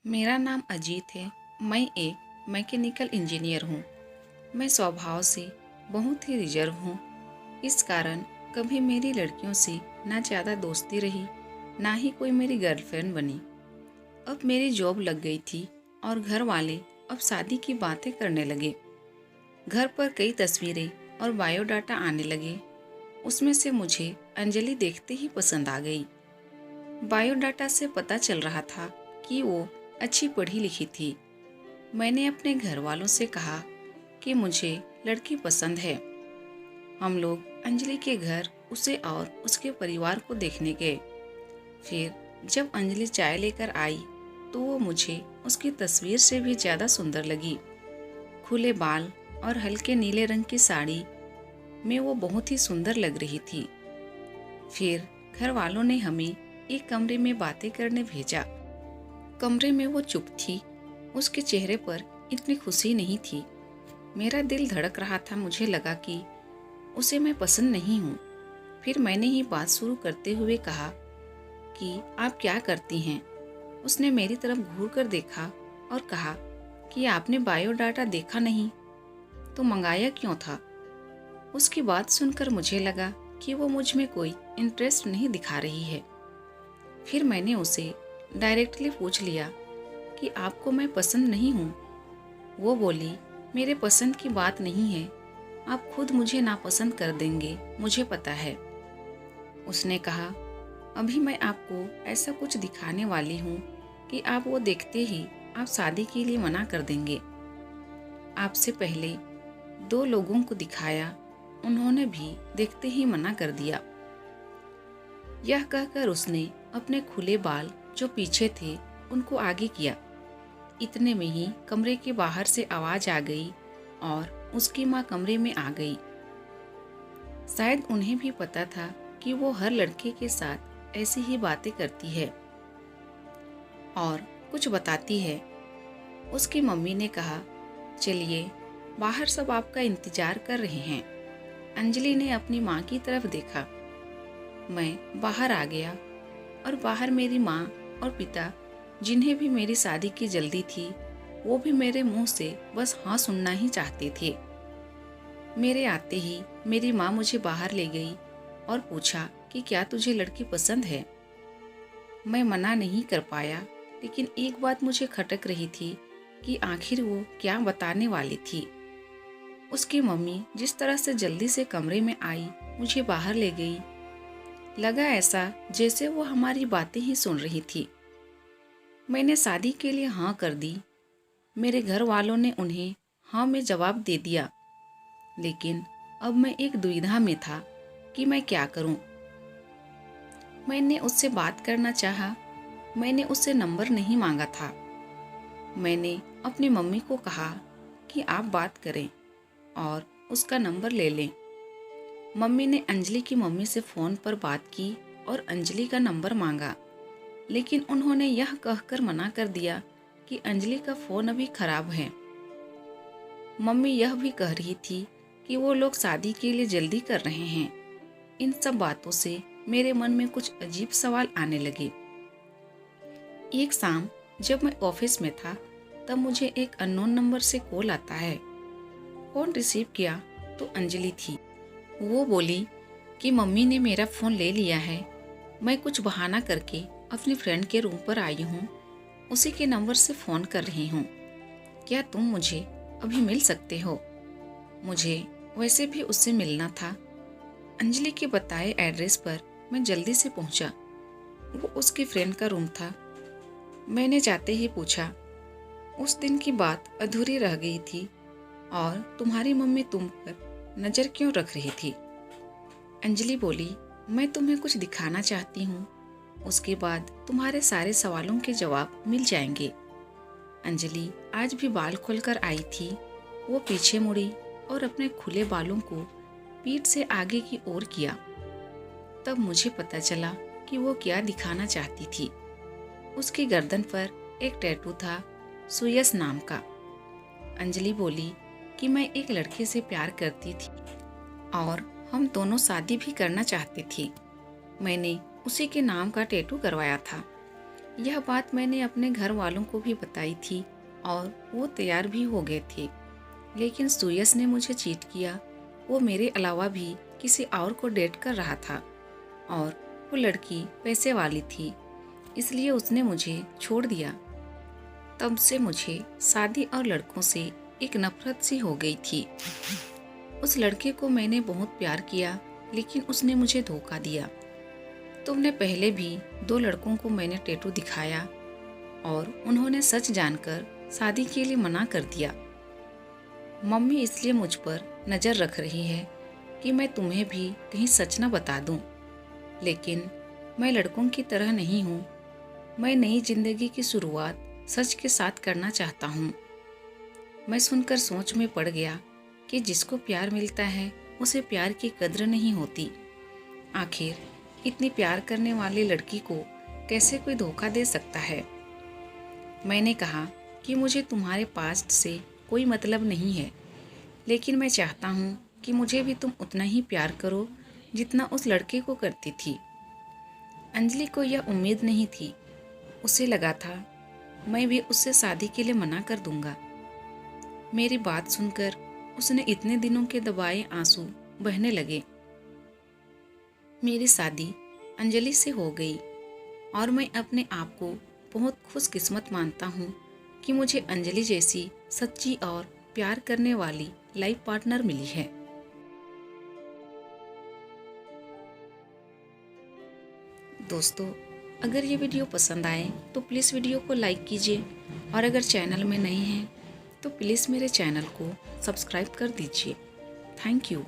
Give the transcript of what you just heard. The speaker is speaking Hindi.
मेरा नाम अजीत है। मैं एक मैकेनिकल इंजीनियर हूँ। मैं स्वभाव से बहुत ही रिजर्व हूँ। इस कारण कभी मेरी लड़कियों से ना ज़्यादा दोस्ती रही, ना ही कोई मेरी गर्लफ्रेंड बनी। अब मेरी जॉब लग गई थी और घर वाले अब शादी की बातें करने लगे। घर पर कई तस्वीरें और बायोडाटा आने लगे। उसमें से मुझे अंजलि देखते ही पसंद आ गई। बायोडाटा से पता चल रहा था कि वो अच्छी पढ़ी लिखी थी। मैंने अपने घर वालों से कहा कि मुझे लड़की पसंद है। हम लोग अंजलि के घर उसे और उसके परिवार को देखने गए। फिर जब अंजलि चाय लेकर आई तो वो मुझे उसकी तस्वीर से भी ज़्यादा सुंदर लगी। खुले बाल और हल्के नीले रंग की साड़ी में वो बहुत ही सुंदर लग रही थी। फिर घर वालों ने हमें एक कमरे में बातें करने भेजा। कमरे में वो चुप थी। उसके चेहरे पर इतनी खुशी नहीं थी। मेरा दिल धड़क रहा था। मुझे लगा कि उसे मैं पसंद नहीं हूँ। फिर मैंने ही बात शुरू करते हुए कहा कि आप क्या करती हैं। उसने मेरी तरफ घूर कर देखा और कहा कि आपने बायोडाटा देखा नहीं तो मंगाया क्यों था। उसकी बात सुनकर मुझे लगा कि वो मुझ में कोई इंटरेस्ट नहीं दिखा रही है। फिर मैंने उसे डायरेक्टली पूछ लिया कि आपको मैं पसंद नहीं हूँ। वो बोली, मेरे पसंद की बात नहीं है, आप खुद मुझे नापसंद कर देंगे, मुझे पता है। उसने कहा, अभी मैं आपको ऐसा कुछ दिखाने वाली हूँ कि आप वो देखते ही आप शादी के लिए मना कर देंगे। आपसे पहले 2 लोगों को दिखाया, उन्होंने भी देखते ही मना कर दिया। यह कहकर उसने अपने खुले बाल जो पीछे थे उनको आगे किया। इतने में ही कमरे के बाहर से आवाज आ गई और उसकी माँ कमरे में आ गई। शायद उन्हें भी पता था कि वो हर लड़के के साथ ऐसी ही बातें करती है और कुछ बताती है। उसकी मम्मी ने कहा, चलिए, बाहर सब आपका इंतजार कर रहे हैं। अंजलि ने अपनी माँ की तरफ देखा। मैं बाहर आ गया और बाहर मेरी माँ और पिता, जिन्हें भी मेरी शादी की जल्दी थी, वो भी मेरे मुंह से बस हाँ सुनना ही चाहते थे। मेरे आते ही मेरी माँ मुझे बाहर ले गई और पूछा कि क्या तुझे लड़की पसंद है। मैं मना नहीं कर पाया, लेकिन एक बात मुझे खटक रही थी कि आखिर वो क्या बताने वाली थी। उसकी मम्मी जिस तरह से जल्दी से कमरे में आई, मुझे बाहर ले गई, लगा ऐसा जैसे वो हमारी बातें ही सुन रही थी। मैंने शादी के लिए हाँ कर दी। मेरे घर वालों ने उन्हें हाँ में जवाब दे दिया, लेकिन अब मैं एक दुविधा में था कि मैं क्या करूं। मैंने उससे बात करना चाहा। मैंने उससे नंबर नहीं मांगा था। मैंने अपनी मम्मी को कहा कि आप बात करें और उसका नंबर ले लें। मम्मी ने अंजलि की मम्मी से फ़ोन पर बात की और अंजलि का नंबर मांगा, लेकिन उन्होंने यह कहकर मना कर दिया कि अंजलि का फ़ोन अभी खराब है। मम्मी यह भी कह रही थी कि वो लोग शादी के लिए जल्दी कर रहे हैं। इन सब बातों से मेरे मन में कुछ अजीब सवाल आने लगे। एक शाम जब मैं ऑफिस में था, तब मुझे एक अननोन नंबर से कॉल आता है। फ़ोन रिसीव किया तो अंजलि थी। वो बोली कि मम्मी ने मेरा फ़ोन ले लिया है। मैं कुछ बहाना करके अपनी फ्रेंड के रूम पर आई हूँ। उसी के नंबर से फ़ोन कर रही हूँ। क्या तुम मुझे अभी मिल सकते हो? मुझे वैसे भी उससे मिलना था। अंजलि के बताए एड्रेस पर मैं जल्दी से पहुंचा। वो उसकी फ्रेंड का रूम था। मैंने जाते ही पूछा, उस दिन की बात अधूरी रह गई थी और तुम्हारी मम्मी तुम पर नज़र क्यों रख रही थी? अंजलि बोली, मैं तुम्हें कुछ दिखाना चाहती हूँ, उसके बाद तुम्हारे सारे सवालों के जवाब मिल जाएंगे। अंजलि आज भी बाल खोलकर आई थी। वो पीछे मुड़ी और अपने खुले बालों को पीठ से आगे की ओर किया। तब मुझे पता चला कि वो क्या दिखाना चाहती थी। उसकी गर्दन पर एक टैटू था, सुयस नाम का। अंजलि बोली कि मैं एक लड़के से प्यार करती थी और हम दोनों शादी भी करना चाहते थे। मैंने उसी के नाम का टैटू करवाया था। यह बात मैंने अपने घर वालों को भी बताई थी और वो तैयार भी हो गए थे। लेकिन सुयस ने मुझे चीट किया। वो मेरे अलावा भी किसी और को डेट कर रहा था और वो लड़की पैसे वाली थी, इसलिए उसने मुझे छोड़ दिया। तब से मुझे शादी और लड़कों से एक नफरत सी हो गई थी। उस लड़के को मैंने बहुत प्यार किया, लेकिन उसने मुझे धोखा दिया। तुमने पहले भी 2 लड़कों को मैंने टैटू दिखाया और उन्होंने सच जानकर शादी के लिए मना कर दिया। मम्मी इसलिए मुझ पर नज़र रख रही है कि मैं तुम्हें भी कहीं सच न बता दूं। लेकिन मैं लड़कों की तरह नहीं हूँ। मैं नई जिंदगी की शुरुआत सच के साथ करना चाहता हूँ। मैं सुनकर सोच में पड़ गया कि जिसको प्यार मिलता है उसे प्यार की कद्र नहीं होती। आखिर इतनी प्यार करने वाली लड़की को कैसे कोई धोखा दे सकता है। मैंने कहा कि मुझे तुम्हारे पास्ट से कोई मतलब नहीं है, लेकिन मैं चाहता हूँ कि मुझे भी तुम उतना ही प्यार करो जितना उस लड़के को करती थी। अंजलि को यह उम्मीद नहीं थी। उसे लगा था मैं भी उससे शादी के लिए मना कर दूंगा। मेरी बात सुनकर उसने इतने दिनों के दबाए आंसू बहने लगे। मेरी शादी अंजलि से हो गई और मैं अपने आप को बहुत खुशकिस्मत मानता हूँ कि मुझे अंजलि जैसी सच्ची और प्यार करने वाली लाइफ पार्टनर मिली है। दोस्तों, अगर ये वीडियो पसंद आए तो प्लीज़ वीडियो को लाइक कीजिए और अगर चैनल में नए हैं तो प्लीज़ मेरे चैनल को सब्सक्राइब कर दीजिए। Thank you.